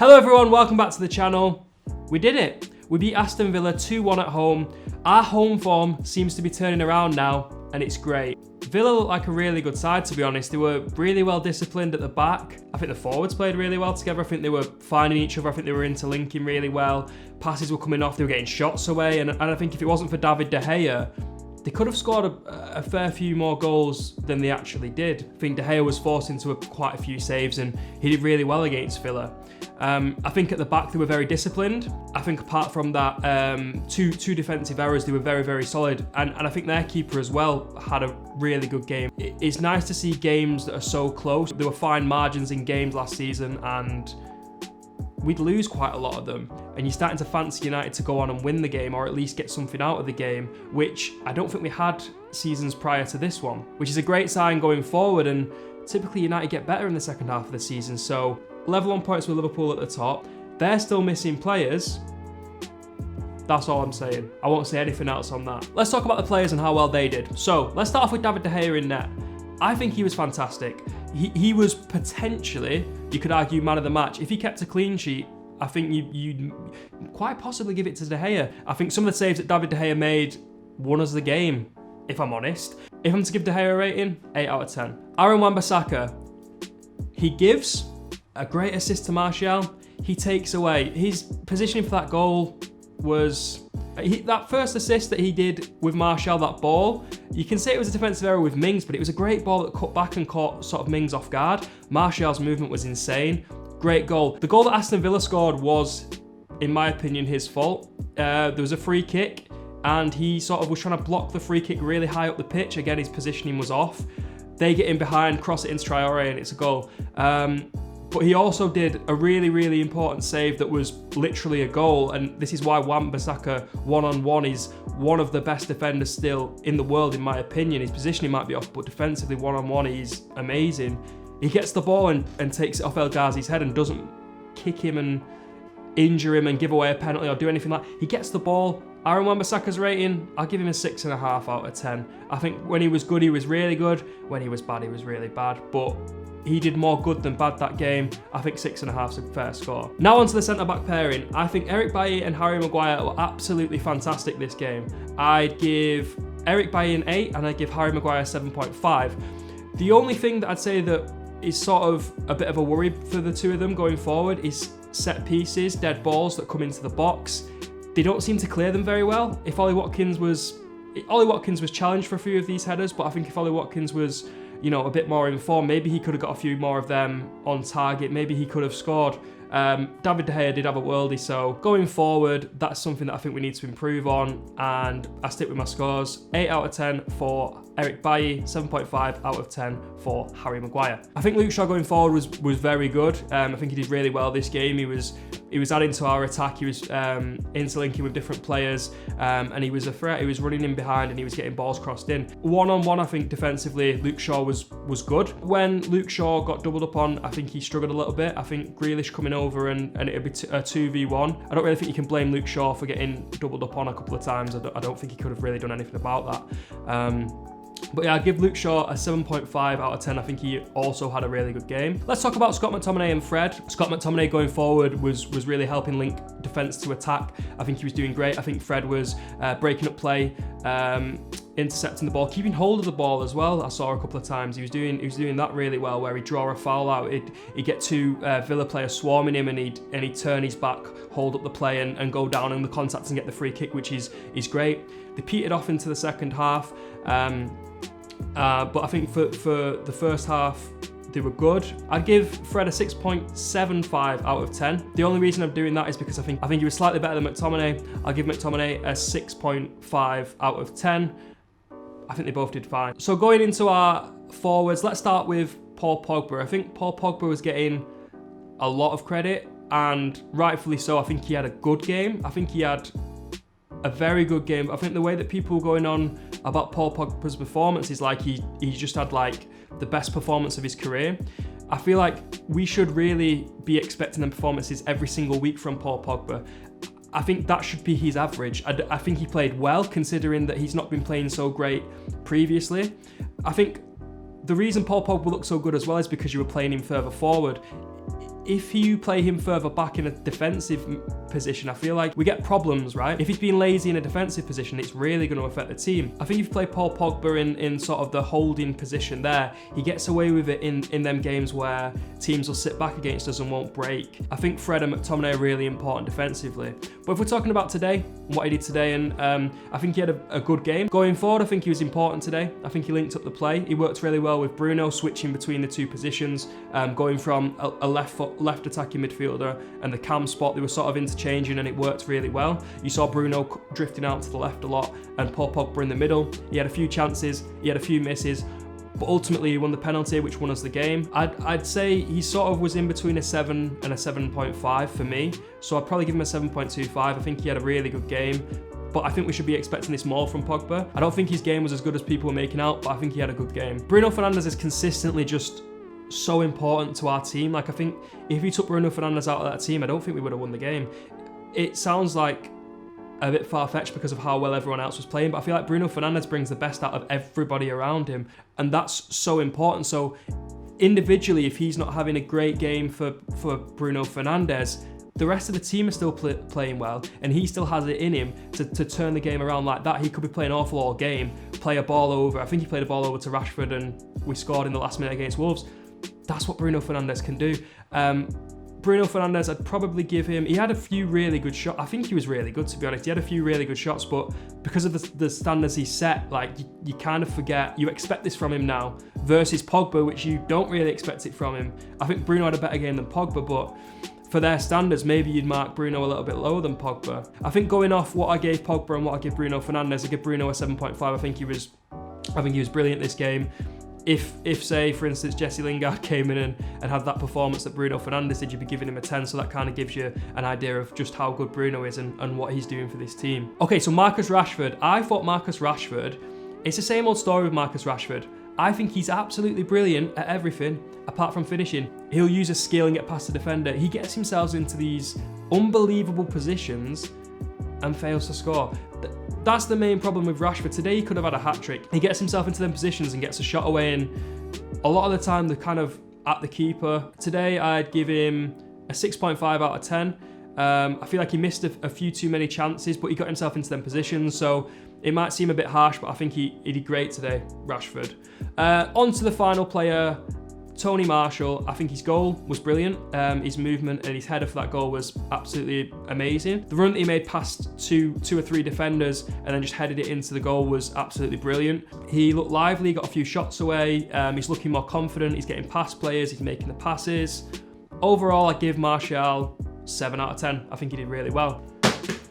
Hello everyone, welcome back to the channel. We did it. We beat Aston Villa 2-1 at home. Our home form seems to be turning around now, and it's great. Villa looked like a really good side, to be honest. They were really well disciplined at the back. I think the forwards played really well together. I think they were finding each other. I think they were interlinking really well. Passes were coming off. They were getting shots away. And I think if it wasn't for David De Gea, they could have scored a fair few more goals than they actually did. I think De Gea was forced into quite a few saves, and he did really well against Villa. I think at the back they were very disciplined. I think apart from that two defensive errors, they were very, very solid. And I think their keeper as well had a really good game. It's nice to see games that are so close. There were fine margins in games last season, and we'd lose quite a lot of them. And you're starting to fancy United to go on and win the game, or at least get something out of the game, which I don't think we had seasons prior to this one, which is a great sign going forward. And typically United get better in the second half of the season. So level on points with Liverpool at the top. They're still missing players. That's all I'm saying. I won't say anything else on that. Let's talk about the players and how well they did. So let's start off with David De Gea in net. I think he was fantastic. He was potentially, you could argue, man of the match. If he kept a clean sheet, I think you'd quite possibly give it to De Gea. I think some of the saves that David De Gea made won us the game, if I'm honest. If I'm to give De Gea a rating, 8 out of 10. Aaron Wan-Bissaka, he gives a great assist to Martial. He takes away. His positioning for that goal was that first assist that he did with Martial, that ball. You can say it was a defensive error with Mings, but it was a great ball that cut back and caught sort of Mings off guard. Martial's movement was insane. Great goal. The goal that Aston Villa scored was, in my opinion, his fault. There was a free kick, and he sort of was trying to block the free kick really high up the pitch. Again, his positioning was off. They get in behind, cross it into Traore, and it's a goal. But he also did a really, really important save that was literally a goal. And this is why Wan-Bissaka one-on-one is one of the best defenders still in the world, in my opinion. His positioning might be off, but defensively one-on-one, he's amazing. He gets the ball and takes it off El Ghazi's head and doesn't kick him and injure him and give away a penalty or do anything like that. He gets the ball. Aaron Wan-Bissaka's rating, I'll give him a 6.5 out of 10. I think when he was good, he was really good. When he was bad, he was really bad. But he did more good than bad that game. I think 6.5 is a fair score. Now onto the centre-back pairing. I think Eric Bailly and Harry Maguire were absolutely fantastic this game. I'd give Eric Bailly an 8 and I'd give Harry Maguire 7.5. The only thing that I'd say that is sort of a bit of a worry for the two of them going forward is set pieces, dead balls that come into the box. They don't seem to clear them very well. If Ollie Watkins was challenged for a few of these headers, but I think if Ollie Watkins was, a bit more informed, maybe he could have got a few more of them on target. Maybe he could have scored. David De Gea did have a worldie, so going forward, that's something that I think we need to improve on, and I stick with my scores. 8 out of 10 for Eric Bailly, 7.5 out of 10 for Harry Maguire. I think Luke Shaw going forward was very good. I think he did really well this game. He was adding to our attack. He was interlinking with different players, and he was a threat. He was running in behind and he was getting balls crossed in. One-on-one, I think defensively, Luke Shaw was good. When Luke Shaw got doubled up on, I think he struggled a little bit. I think Grealish coming over and it'd be a 2v1. I don't really think you can blame Luke Shaw for getting doubled up on a couple of times. I don't think he could have really done anything about that. But yeah, I'd give Luke Shaw a 7.5 out of 10. I think he also had a really good game. Let's talk about Scott McTominay and Fred. Scott McTominay going forward was really helping link defence to attack. I think he was doing great. I think Fred was breaking up play, intercepting the ball, keeping hold of the ball as well. I saw a couple of times he was doing that really well, where he'd draw a foul out, he'd get two Villa players swarming him, and he'd turn his back, hold up the play, and go down in the contact and get the free kick, which is great. They petered off into the second half. But I think for the first half, they were good. I'd give Fred a 6.75 out of 10. The only reason I'm doing that is because I think he was slightly better than McTominay. I'll give McTominay a 6.5 out of 10. I think they both did fine. So going into our forwards, let's start with Paul Pogba. I think Paul Pogba was getting a lot of credit, and rightfully so. I think he had a good game. I think he had a very good game. I think the way that people were going on about Paul Pogba's performance is like he just had like the best performance of his career. I feel like we should really be expecting them performances every single week from Paul Pogba. I think that should be his average. I think he played well, considering that he's not been playing so great previously. I think the reason Paul Pogba looked so good as well is because you were playing him further forward. if you play him further back in a defensive position, I feel like we get problems, right? If he's being lazy in a defensive position, it's really going to affect the team. I think if you play Paul Pogba in sort of the holding position there, he gets away with it in them games where teams will sit back against us and won't break. I think Fred and McTominay are really important defensively. But if we're talking about today, what he did today, and I think he had a good game. Going forward, I think he was important today. I think he linked up the play. He worked really well with Bruno, switching between the two positions, going from a left attacking midfielder and the cam spot. They were sort of interchanging and it worked really well. You saw Bruno drifting out to the left a lot and Paul Pogba in the middle. He had a few chances, he had a few misses, but ultimately he won the penalty, which won us the game. I'd say he sort of was in between a 7 and a 7.5 for me, so I'd probably give him a 7.25. I think he had a really good game, but I think we should be expecting this more from Pogba. I don't think his game was as good as people were making out, but I think he had a good game. Bruno Fernandes is consistently just so important to our team. Like, I think if you took Bruno Fernandes out of that team, I don't think we would have won the game. It sounds like a bit far-fetched because of how well everyone else was playing, but I feel like Bruno Fernandes brings the best out of everybody around him, and that's so important. So individually, if he's not having a great game for Bruno Fernandes, the rest of the team are still playing well, and he still has it in him to turn the game around like that. He could be playing awful all game, play a ball over. I think he played a ball over to Rashford and we scored in the last minute against Wolves. That's what Bruno Fernandes can do. Bruno Fernandes, I'd probably give him, he had a few really good shots. I think he was really good, to be honest. He had a few really good shots, but because of the standards he set, like, you kind of forget, you expect this from him now, versus Pogba, which you don't really expect it from him. I think Bruno had a better game than Pogba, but for their standards, maybe you'd mark Bruno a little bit lower than Pogba. I think going off what I gave Pogba and what I give Bruno Fernandes, I give Bruno a 7.5. I think he was brilliant this game. If say, for instance, Jesse Lingard came in and had that performance that Bruno Fernandes did, you'd be giving him a 10, so that kind of gives you an idea of just how good Bruno is and what he's doing for this team. Okay, so Marcus Rashford. I thought Marcus Rashford, it's the same old story with Marcus Rashford. I think he's absolutely brilliant at everything apart from finishing. He'll use a skill and get past the defender. He gets himself into these unbelievable positions and fails to score. That's the main problem with Rashford. Today he could have had a hat-trick. He gets himself into them positions and gets a shot away, and a lot of the time they're kind of at the keeper. Today I'd give him a 6.5 out of 10. I feel like he missed a few too many chances, but he got himself into them positions, so it might seem a bit harsh, but I think he did great today, Rashford. On to the final player, Tony Marshall. I think his goal was brilliant. His movement and his header for that goal was absolutely amazing. The run that he made past two or three defenders and then just headed it into the goal was absolutely brilliant. He looked lively, got a few shots away. He's looking more confident. He's getting past players. He's making the passes. Overall, I give Martial 7 out of 10. I think he did really well.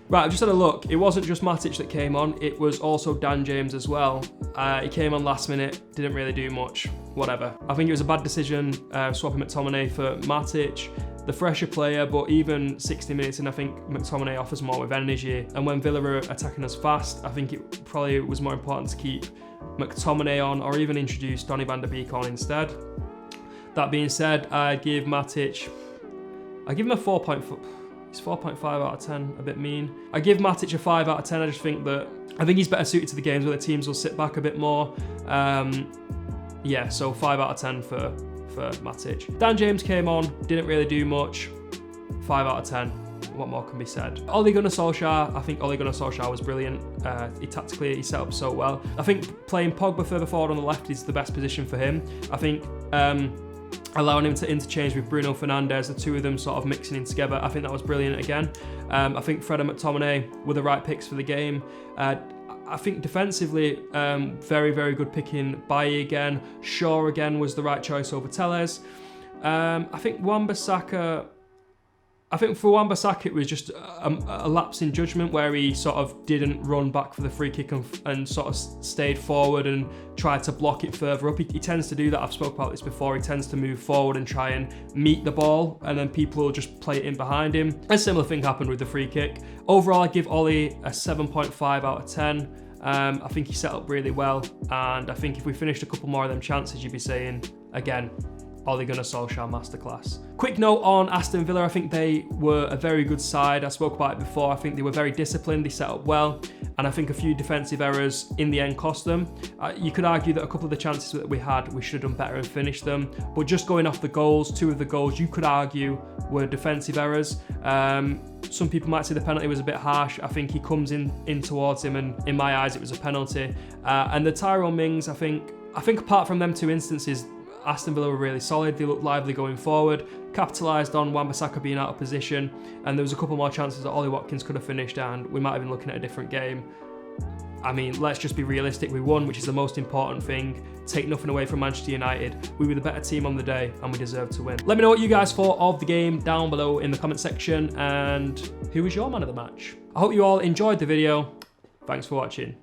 Right, I've just had a look. It wasn't just Matic that came on, it was also Dan James as well. He came on last minute, didn't really do much, whatever. I think it was a bad decision swapping McTominay for Matic, the fresher player, but even 60 minutes in, I think McTominay offers more with energy. And when Villa were attacking us fast, I think it probably was more important to keep McTominay on or even introduce Donny van der Beek on instead. That being said, I give Matic, I give him a 4.4. He's 4.5 out of 10, a bit mean. I give Matic a 5 out of 10. I think he's better suited to the games where the teams will sit back a bit more. Yeah, so 5 out of 10 for Matic. Dan James came on, didn't really do much. 5 out of 10. What more can be said? Ole Gunnar Solskjaer, I think Ole Gunnar Solskjaer was brilliant. He set up so well. I think playing Pogba further forward on the left is the best position for him. I think allowing him to interchange with Bruno Fernandes, the two of them sort of mixing in together, I think that was brilliant again. I think Fred and McTominay were the right picks for the game. I think defensively, very, very good picking. Bailly again. Shaw again was the right choice over Telles. I think for Wan-Bissaka it was just a lapse in judgment where he sort of didn't run back for the free kick and sort of stayed forward and tried to block it further up. He tends to do that. I've spoke about this before. He tends to move forward and try and meet the ball, and then people will just play it in behind him. A similar thing happened with the free kick. Overall, I give Ollie a 7.5 out of 10. I think he set up really well, and I think if we finished a couple more of them chances, you'd be saying, again, Ole Gunnar Solskjaer masterclass. Quick note on Aston Villa, I think they were a very good side. I spoke about it before. I think they were very disciplined, they set up well, and I think a few defensive errors in the end cost them. You could argue that a couple of the chances that we had, we should have done better and finished them, but just going off the goals, 2 of the goals you could argue were defensive errors. Some people might say the penalty was a bit harsh. I think he comes in towards him, and in my eyes it was a penalty. And the Tyrone Mings, I think apart from them 2 instances, Aston Villa were really solid. They looked lively going forward, capitalised on Wan-Bissaka being out of position, and there was a couple more chances that Ollie Watkins could have finished, and we might have been looking at a different game. I mean, let's just be realistic. We won, which is the most important thing. Take nothing away from Manchester United. We were the better team on the day, and we deserved to win. Let me know what you guys thought of the game down below in the comment section, and who was your man of the match? I hope you all enjoyed the video. Thanks for watching.